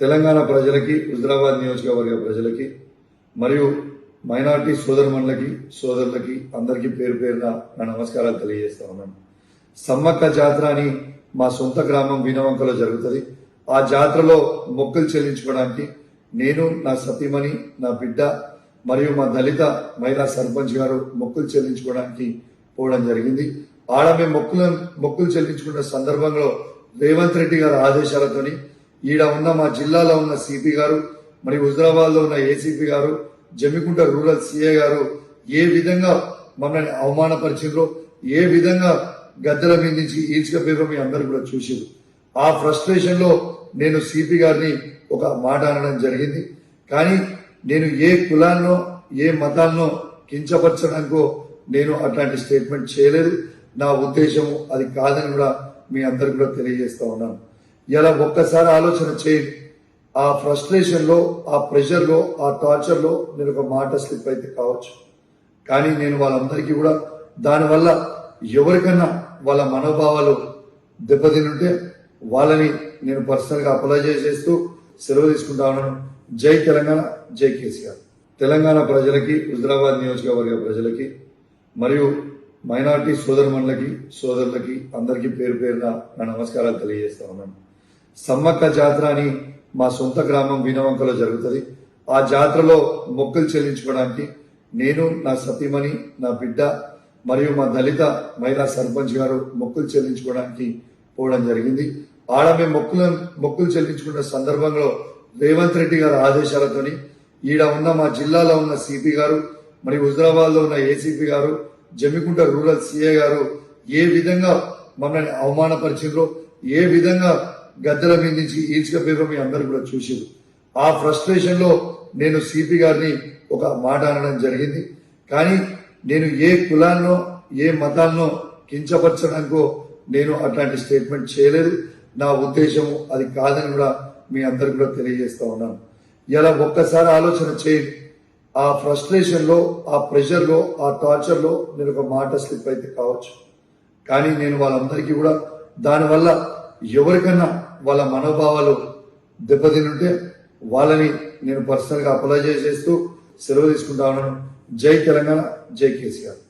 తెలంగాణ ప్రజలకి, హుజరాబాద్ నియోజకవర్గ ప్రజలకి మరియు మైనార్టీ సోదరుమణులకి, సోదరులకి అందరికీ పేరు పేరున నా నమస్కారాలు తెలియజేస్తా ఉన్నాను. సమ్మక్క జాతర అని మా సొంత గ్రామం వీణవంకలో జరుగుతుంది. ఆ జాతరలో మొక్కులు చెల్లించుకోవడానికి నేను, నా సతీమణి, నా బిడ్డ మరియు మా దళిత మహిళా సర్పంచ్ గారు మొక్కులు చెల్లించుకోవడానికి పోవడం జరిగింది. ఆడ మేము మొక్కులు చెల్లించుకున్న సందర్భంలో రేవంత్ రెడ్డి గారి ఆదేశాలతోని ఈడ ఉన్న మా జిల్లాలో ఉన్న సిపి గారు మరియు హుజరాబాద్ లో ఉన్న ఏసీపీ గారు, జమ్మికుంట రూరల్ సిఏ గారు ఏ విధంగా మమ్మల్ని అవమానపరిచిండ్రో, ఏ విధంగా గద్దెల మీద నుంచి ఈడ్చుకపోయారో మీ అందరూ కూడా చూసారు. ఆ ఫ్రస్ట్రేషన్ లో నేను సిపి గారిని ఒక మాట అనడం జరిగింది. కానీ నేను ఏ కులాన్నో ఏ మతాన్నో కించపరచడానికో నేను అట్లాంటి స్టేట్మెంట్ చేయలేదు. నా ఉద్దేశము అది కాదని కూడా మీ అందరికి కూడా తెలియజేస్తా ఉన్నాను. ఇలా ఒక్కసారి ఆలోచన చేయండి. ఆ ఫ్రస్ట్రేషన్ లో, ఆ ప్రెషర్ లో, ఆ టార్చర్ లో నేను ఒక మాట స్లిప్ అయితే కావచ్చు. కానీ నేను వాళ్ళందరికీ కూడా దానివల్ల ఎవరికన్నా వాళ్ళ మనోభావాలు దెబ్బతినుంటే వాళ్ళని నేను పర్సనల్ గా అపాలజైజ్ చేస్తూ సెలవు తీసుకుంటా ఉన్నాను. జై తెలంగాణ, జై కేసీఆర్. తెలంగాణ ప్రజలకి, హుజరాబాద్ నియోజకవర్గ ప్రజలకి మరియు మైనార్టీ సోదరుమణులకి, సోదరులకి అందరికీ పేరు పేరున నా నమస్కారాలు తెలియజేస్తా ఉన్నాను. సమ్మక్క జాతర అని మా సొంత గ్రామం వీణవంకలో జరుగుతుంది. ఆ జాతరలో మొక్కులు చెల్లించుకోవడానికి నేను, నా సతీమణి, నా బిడ్డ మరియు మా దళిత మహిళా సర్పంచ్ గారు మొక్కులు చెల్లించుకోవడానికి పోవడం జరిగింది. ఆడ మేము మొక్కులు చెల్లించుకున్న సందర్భంలో రేవంత్ రెడ్డి గారి ఆదేశాలతోని ఈడ ఉన్న మా జిల్లాలో ఉన్న సిపి గారు మరియు హుజరాబాద్ లో ఉన్న ఏసీపీ గారు, జమ్మికుంట రూరల్ సిఏ గారు ఏ విధంగా మమ్మల్ని అవమానపరిచిండ్రో, ఏ విధంగా గద్దెల మీద నుంచి ఈడ్చుకపోయారో మీ అందరూ కూడా చూసారు. ఆ ఫ్రస్ట్రేషన్ లో నేను సిపి గారిని ఒక మాట అనడం జరిగింది. కానీ నేను ఏ కులాన్నో ఏ మతాన్నో కించపరచడానికో నేను అట్లాంటి స్టేట్మెంట్ చేయలేదు. నా ఉద్దేశము అది కాదని కూడా మీ అందరికి కూడా తెలియజేస్తా ఉన్నాను. ఇలా ఒక్కసారి ఆలోచన చేయండి. ఆ ఫ్రస్ట్రేషన్ లో, ఆ ప్రెషర్ లో, ఆ టార్చర్ లో నేను ఒక మాట స్లిప్ అయితే కావచ్చు. కానీ నేను వాళ్ళందరికీ కూడా దానివల్ల ఎవరికన్నా వాళ్ళ మనోభావాలు దెబ్బతినుంటే వాళ్ళని నేను పర్సనల్ గా అపాలజైజ్ చేస్తూ సెలవు తీసుకుంటా ఉన్నాను. జై తెలంగాణ, జై కేసీఆర్.